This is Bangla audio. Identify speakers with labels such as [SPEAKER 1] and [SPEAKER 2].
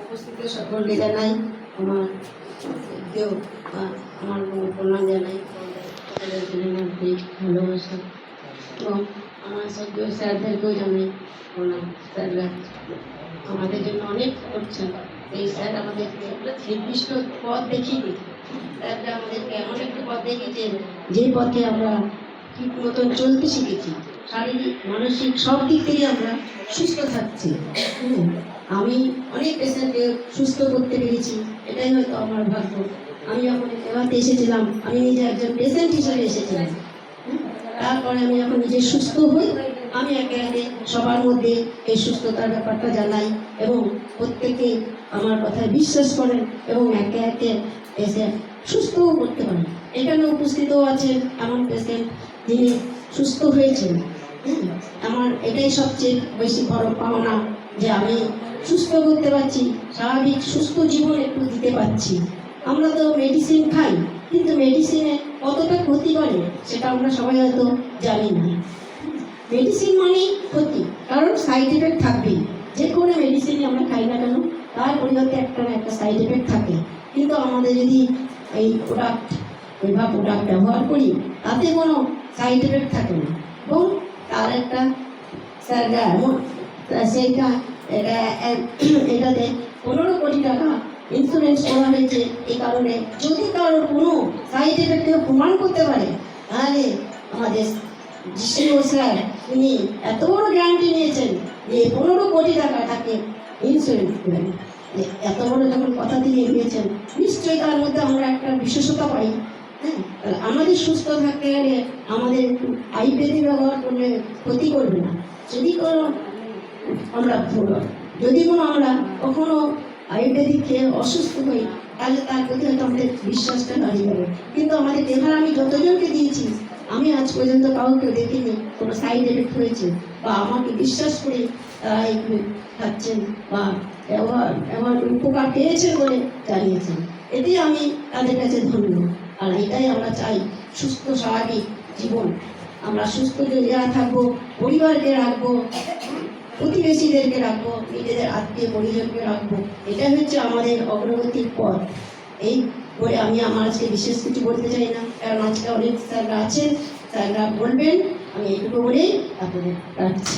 [SPEAKER 1] উপস্থিত সকলকে জানাই আমার কেউ আমার প্রণাম জানাই, ভালোবাসা এবং আমার সব স্যারদেরকেও জানাই প্রণাম। স্যাররা আমাদের জন্য অনেক করছেন। এই স্যার আমাদেরকে নির্দিষ্ট পথ দেখিয়ে দিই, স্যাররা আমাদেরকে এমন একটি পথ দেখিয়েছেন যে পথে আমরা ঠিক মতন চলতে শিখেছি। শারীরিক মানসিক সব দিক থেকে আমরা সুস্থ থাকছি। আমি অনেক পেশেন্টকে সুস্থ করতে পেরেছি, এটাই হয়তো আমার ভাগ্য। আমি যখন এবারে এসেছিলাম আমি নিজে একজন পেশেন্ট হিসেবে এসেছিলাম, তারপরে আমি যখন নিজে সুস্থ হই আমি একে একে সবার মধ্যে এই সুস্থতার ব্যাপারটা জানাই এবং প্রত্যেকে আমার কথায় বিশ্বাস করেন এবং একে একে এসে সুস্থও করতে পারেন। এখানে উপস্থিতও আছেন এমন পেশেন্ট যিনি সুস্থ হয়েছেন। আমার এটাই সবচেয়ে বেশি বড় পাওনা যে আমি সুস্থ করতে পারছি, স্বাভাবিক সুস্থ জীবন একটু দিতে পারছি। আমরা তো মেডিসিন খাই, কিন্তু মেডিসিনে কতটা ক্ষতি করে সেটা আমরা সবাই হয়তো জানি না। মেডিসিন মানেই ক্ষতি, কারণ সাইড এফেক্ট থাকবেই। যে কোনো মেডিসিনই আমরা খাই না কেন তার পরিবর্তে একটা না একটা সাইড এফেক্ট থাকে। কিন্তু আমাদের যদি এই প্রোডাক্ট ব্যবহার করি তাতে কোনো সাইড এফেক্ট থাকে না এবং তার একটা স্যাররা এমন সেইটা এটাতে 15 কোটি টাকা ইন্স্যুরেন্স করা হয়েছে। এই কারণে যদি কারোর কোনো সাইড এফেক্টকে প্রমাণ করতে পারে তাহলে আমাদের জিসিও স্যার তিনি এত বড় গ্যারান্টি নিয়েছেন যে 15 কোটি টাকা তাকে ইন্স্যুরেন্স দেবেন। এত বড় যখন কথা দিয়ে দিয়েছেন নিশ্চয়ই তার মধ্যে আমরা একটা বিশেষতা পাই। হ্যাঁ, আমাদের সুস্থ থাকতে গেলে আমাদের একটু আয়ুর্বেদিক ব্যবহার করলে ক্ষতি করবে না। যদি কোনো আমরা কখনো আয়ুর্বেদিক খেয়ে অসুস্থ হই তাহলে তার প্রতি হয়তো আমাদের বিশ্বাসটা দাঁড়িয়ে যাবে। কিন্তু আমাদের এবার আমি যতজনকে দিয়েছি আমি আজ পর্যন্ত কাউকে দেখিনি কোনো সাইড এফেক্ট হয়েছে বা আমাকে বিশ্বাস করে তারা খাচ্ছেন বা এমন উপকার পেয়েছেন বলে জানিয়েছেন। এটি আমি তাদের কাছে ধন্য। আর এটাই আমরা চাই, সুস্থ স্বাভাবিক জীবন। আমরা সুস্থ যদি থাকবো, পরিবারকে রাখবো, প্রতিবেশীদেরকে রাখবো, নিজেদের আত্মীয় পরিজনকে রাখবো, এটা হচ্ছে আমাদের অগ্রগতির পথ। এই বলে আমি আমার আজকে বিশেষ কিছু বলতে চাই না, কারণ আজকে অনেক স্যাররা আছেন, স্যাররা বলবেন। আমি এইটুকু বলেই আপনাদের রাখছি।